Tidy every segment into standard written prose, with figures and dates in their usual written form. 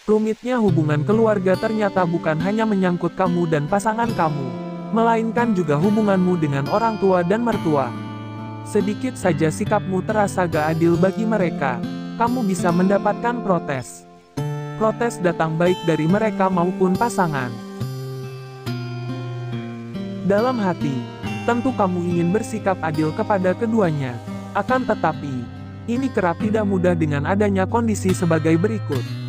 Rumitnya hubungan keluarga ternyata bukan hanya menyangkut kamu dan pasangan kamu, melainkan juga hubunganmu dengan orang tua dan mertua. Sedikit saja sikapmu terasa gak adil bagi mereka, kamu bisa mendapatkan protes. Protes datang baik dari mereka maupun pasangan. Dalam hati, tentu kamu ingin bersikap adil kepada keduanya. Akan tetapi, ini kerap tidak mudah dengan adanya kondisi sebagai berikut.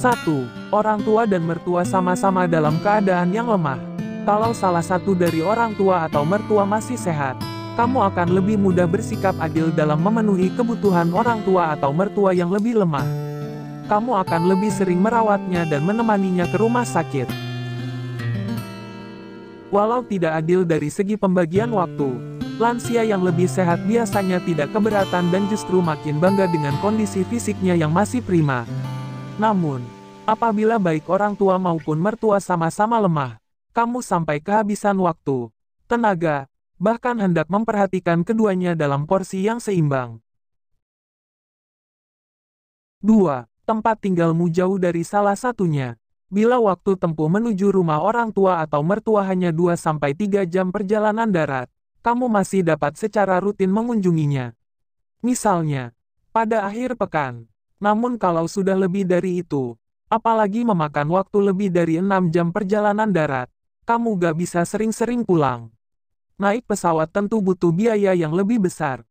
1. Orang tua dan mertua sama-sama dalam keadaan yang lemah. Kalau salah satu dari orang tua atau mertua masih sehat, kamu akan lebih mudah bersikap adil dalam memenuhi kebutuhan orang tua atau mertua yang lebih lemah. Kamu akan lebih sering merawatnya dan menemaninya ke rumah sakit. Walau tidak adil dari segi pembagian waktu, lansia yang lebih sehat biasanya tidak keberatan dan justru makin bangga dengan kondisi fisiknya yang masih prima. Namun, apabila baik orang tua maupun mertua sama-sama lemah, kamu sampai kehabisan waktu, tenaga, bahkan hendak memperhatikan keduanya dalam porsi yang seimbang. 2. Tempat tinggalmu jauh dari salah satunya. Bila waktu tempuh menuju rumah orang tua atau mertua hanya 2-3 jam perjalanan darat, kamu masih dapat secara rutin mengunjunginya. Misalnya, pada akhir pekan. Namun kalau sudah lebih dari itu, apalagi memakan waktu lebih dari 6 jam perjalanan darat, kamu gak bisa sering-sering pulang. Naik pesawat tentu butuh biaya yang lebih besar.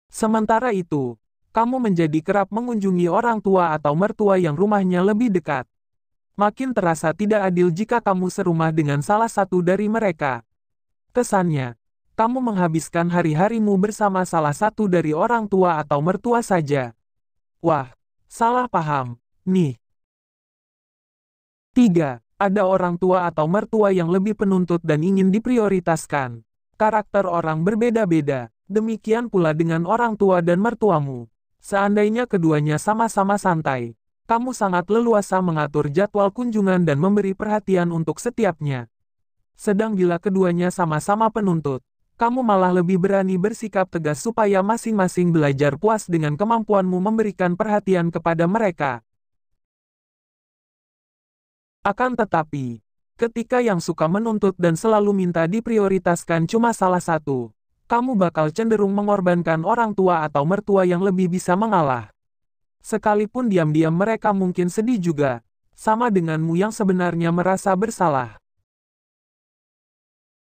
Sementara itu, kamu menjadi kerap mengunjungi orang tua atau mertua yang rumahnya lebih dekat. Makin terasa tidak adil jika kamu serumah dengan salah satu dari mereka. Kesannya, kamu menghabiskan hari-harimu bersama salah satu dari orang tua atau mertua saja. Wah, salah paham, nih. 3. Ada orang tua atau mertua yang lebih penuntut dan ingin diprioritaskan. Karakter orang berbeda-beda, demikian pula dengan orang tua dan mertuamu. Seandainya keduanya sama-sama santai, kamu sangat leluasa mengatur jadwal kunjungan dan memberi perhatian untuk setiapnya. Sedang bila keduanya sama-sama penuntut, kamu malah lebih berani bersikap tegas supaya masing-masing belajar puas dengan kemampuanmu memberikan perhatian kepada mereka. Akan tetapi, ketika yang suka menuntut dan selalu minta diprioritaskan cuma salah satu, kamu bakal cenderung mengorbankan orang tua atau mertua yang lebih bisa mengalah. Sekalipun diam-diam mereka mungkin sedih juga, sama denganmu yang sebenarnya merasa bersalah.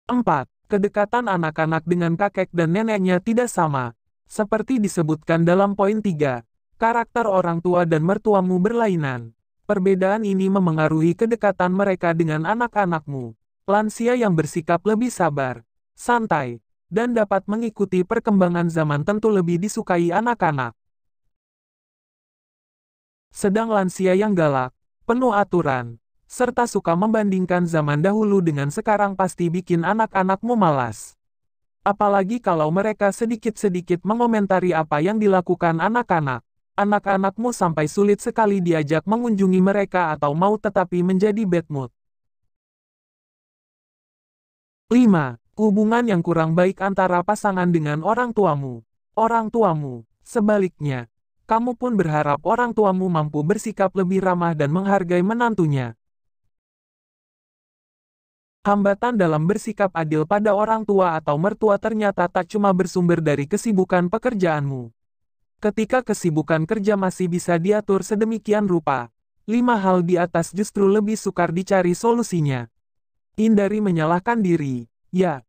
4. Kedekatan anak-anak dengan kakek dan neneknya tidak sama. Seperti disebutkan dalam poin 3, karakter orang tua dan mertuamu berlainan. Perbedaan ini memengaruhi kedekatan mereka dengan anak-anakmu. Lansia yang bersikap lebih sabar, santai, dan dapat mengikuti perkembangan zaman tentu lebih disukai anak-anak. Sedang lansia yang galak, penuh aturan, serta suka membandingkan zaman dahulu dengan sekarang pasti bikin anak-anakmu malas. Apalagi kalau mereka sedikit-sedikit mengomentari apa yang dilakukan anak-anak. Anak-anakmu sampai sulit sekali diajak mengunjungi mereka atau mau tetapi menjadi bad mood. 5. Hubungan yang kurang baik antara pasangan dengan orang tuamu. Orang tuamu, sebaliknya, kamu pun berharap orang tuamu mampu bersikap lebih ramah dan menghargai menantunya. Hambatan dalam bersikap adil pada orang tua atau mertua ternyata tak cuma bersumber dari kesibukan pekerjaanmu. Ketika kesibukan kerja masih bisa diatur sedemikian rupa, 5 hal di atas justru lebih sukar dicari solusinya. Hindari menyalahkan diri, ya.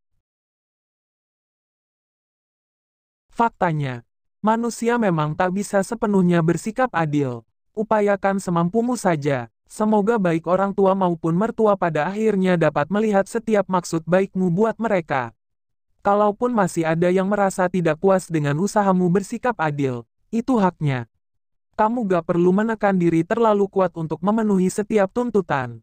Faktanya, manusia memang tak bisa sepenuhnya bersikap adil. Upayakan semampumu saja. Semoga baik orang tua maupun mertua pada akhirnya dapat melihat setiap maksud baikmu buat mereka. Kalaupun masih ada yang merasa tidak puas dengan usahamu bersikap adil, itu haknya. Kamu gak perlu menekan diri terlalu kuat untuk memenuhi setiap tuntutan.